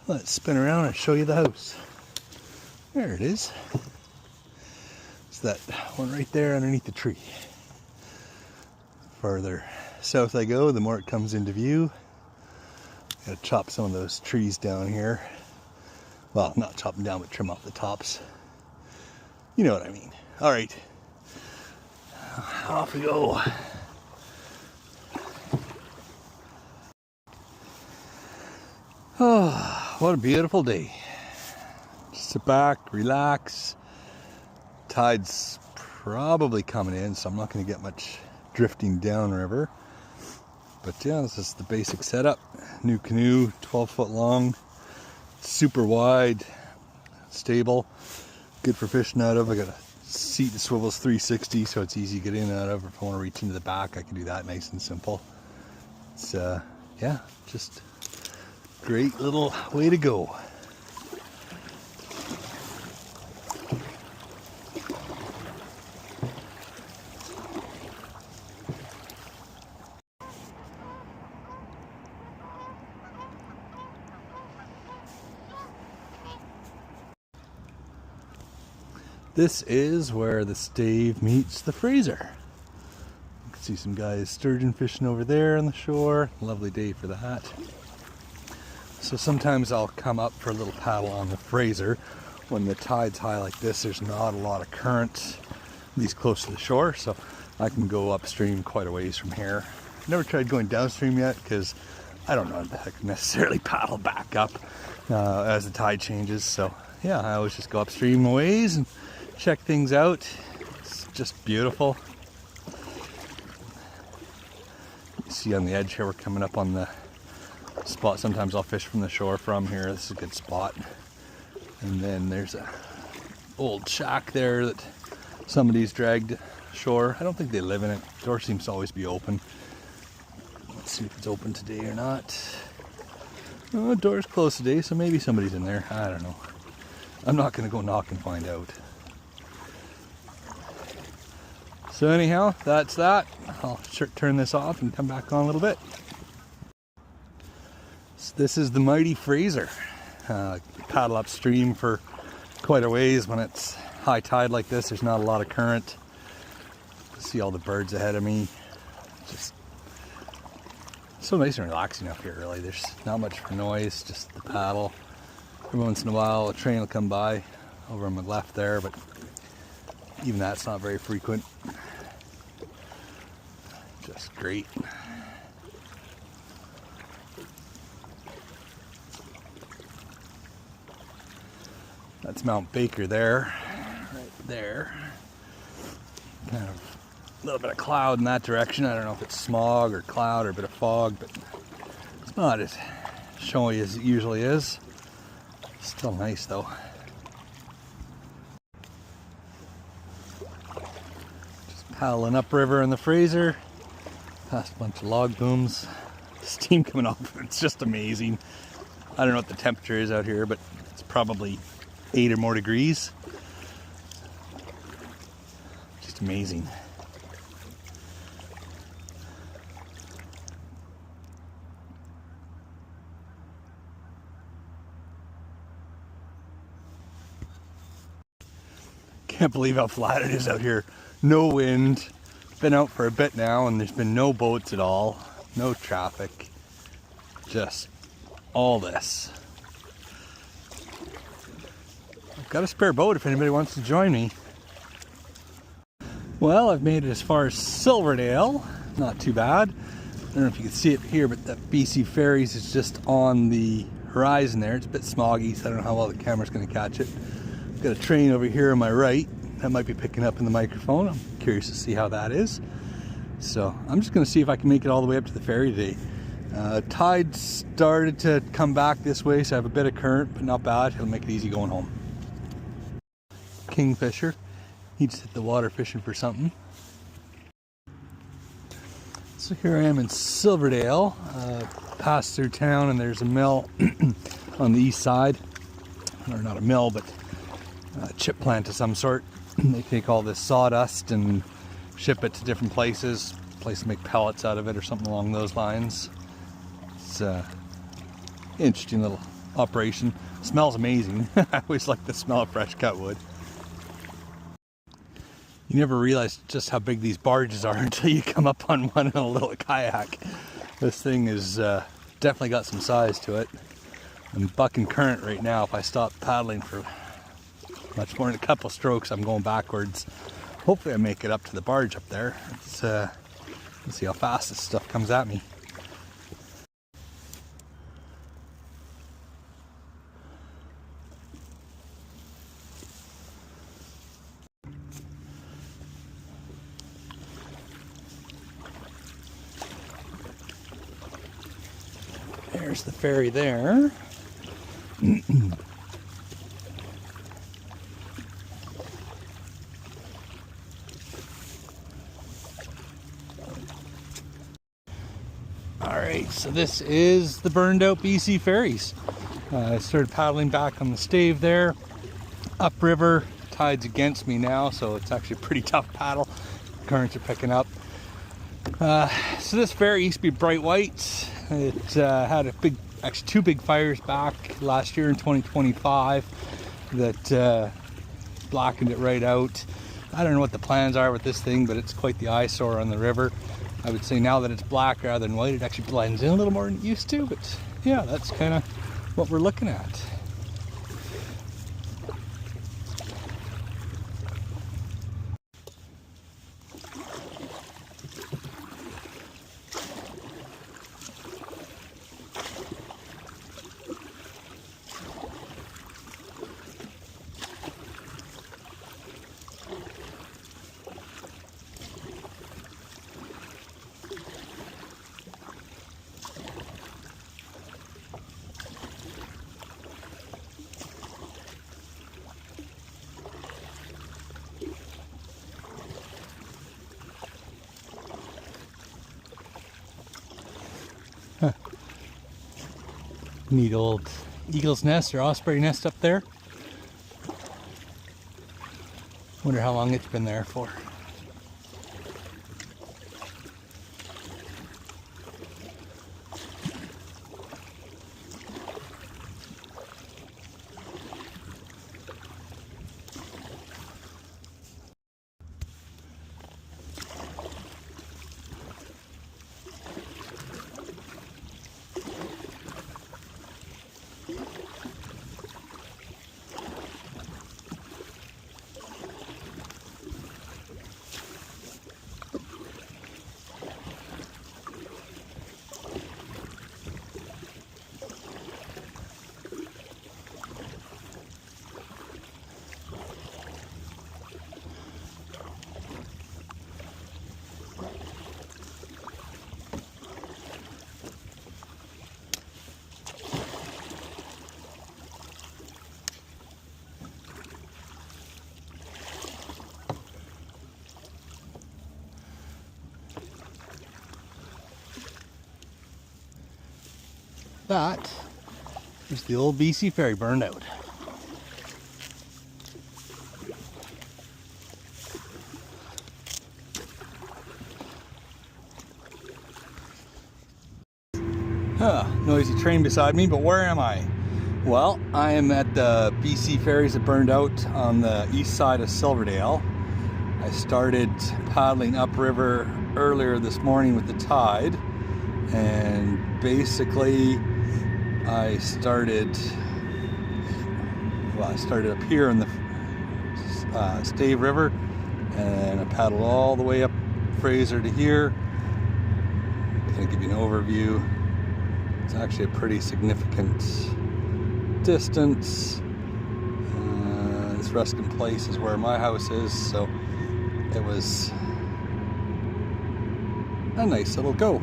Let's spin around and show you the house. There it is. It's that one right there underneath the tree. Farther south I go, the more it comes into view. Gotta chop some of those trees down here. Well, not chop them down, but trim off the tops. You know what I mean. All right, off we go. Oh, what a beautiful day. Sit back, relax. Tide's probably coming in, so I'm not going to get much drifting downriver. But yeah, this is the basic setup. New canoe, 12 foot long, super wide, stable, good for fishing out of. I got a seat that swivels 360, so it's easy to get in and out of. If I want to reach into the back, I can do that nice and simple. It's yeah, just great little way to go. This is where the Stave meets the Fraser. You can see some guys sturgeon fishing over there on the shore. Lovely day for that. So sometimes I'll come up for a little paddle on the Fraser. When the tide's high like this, there's not a lot of current, at least close to the shore, so I can go upstream quite a ways from here. Never tried going downstream yet because I don't know if I can necessarily paddle back up as the tide changes. So yeah, I always just go upstream a ways and check things out. It's just beautiful. You see on the edge here, we're coming up on the spot. Sometimes I'll fish from the shore from here. This is a good spot. And then there's a old shack there that somebody's dragged ashore. I don't think they live in it. The door seems to always be open. Let's see if it's open today or not. Oh, the door's closed today, so maybe somebody's in there. I don't know. I'm not going to go knock and find out. So anyhow, that's that. I'll turn this off and come back on a little bit. So this is the mighty Fraser. Paddle upstream for quite a ways when it's high tide like this. There's not a lot of current. See all the birds ahead of me. Just so nice and relaxing up here, really. There's not much for noise, just the paddle. Every once in a while a train will come by over on my left there, but even that's not very frequent. Just great. That's Mount Baker there, right there. Kind of a little bit of cloud in that direction. I don't know if it's smog or cloud or a bit of fog, but it's not as showy as it usually is. Still nice though. Just paddling upriver in the Fraser, past a bunch of log booms. Steam coming off, it's just amazing. I don't know what the temperature is out here, but it's probably 8 or more degrees. Just amazing. Can't believe how flat it is out here. No wind. Been out for a bit now and there's been no boats at all. No traffic. Just all this. I've got a spare boat if anybody wants to join me. Well, I've made it as far as Silverdale. Not too bad. I don't know if you can see it here, but that BC Ferries is just on the horizon there. It's a bit smoggy, so I don't know how well the camera's going to catch it. Got a train over here on my right that might be picking up in the microphone. I'm curious to see how that is. So I'm just going to see if I can make it all the way up to the ferry today. Tide started to come back this way, so I have a bit of current, but not bad. It'll make it easy going home. Kingfisher. He just hit the water fishing for something. So here I am in Silverdale. Passed through town and there's a mill on the east side. Or not a mill, but a chip plant of some sort. They take all this sawdust and ship it to different places. Place to make pellets out of it or something along those lines. It's an interesting little operation. Smells amazing. I always like the smell of fresh cut wood. You never realize just how big these barges are until you come up on one in a little kayak. This thing is definitely got some size to it. I'm bucking current right now. If I stop paddling for much more than a couple strokes, I'm going backwards. Hopefully I make it up to the barge up there. Let's see how fast this stuff comes at me. There's the ferry there. Alright, so this is the burned out BC ferries. I started paddling back on the Stave there, upriver. Tide's against me now, so it's actually a pretty tough paddle. Currents are picking up. So this ferry used to be bright white. It had actually two big fires back last year in 2025 that blackened it right out. I don't know what the plans are with this thing, but it's quite the eyesore on the river. I would say now that it's black rather than white, it actually blends in a little more than it used to, but yeah, that's kind of what we're looking at. Neat old eagle's nest or osprey nest up there. Wonder how long it's been there for. That is the old BC ferry burned out. Noisy train beside me, but where am I? Well, I am at the BC ferries that burned out on the east side of Silverdale. I started paddling upriver earlier this morning with the tide, and basically I started up here in the Stave River, and I paddled all the way up Fraser to here. Kind of give you an overview. It's actually a pretty significant distance. This resting place is where my house is, so it was a nice little go.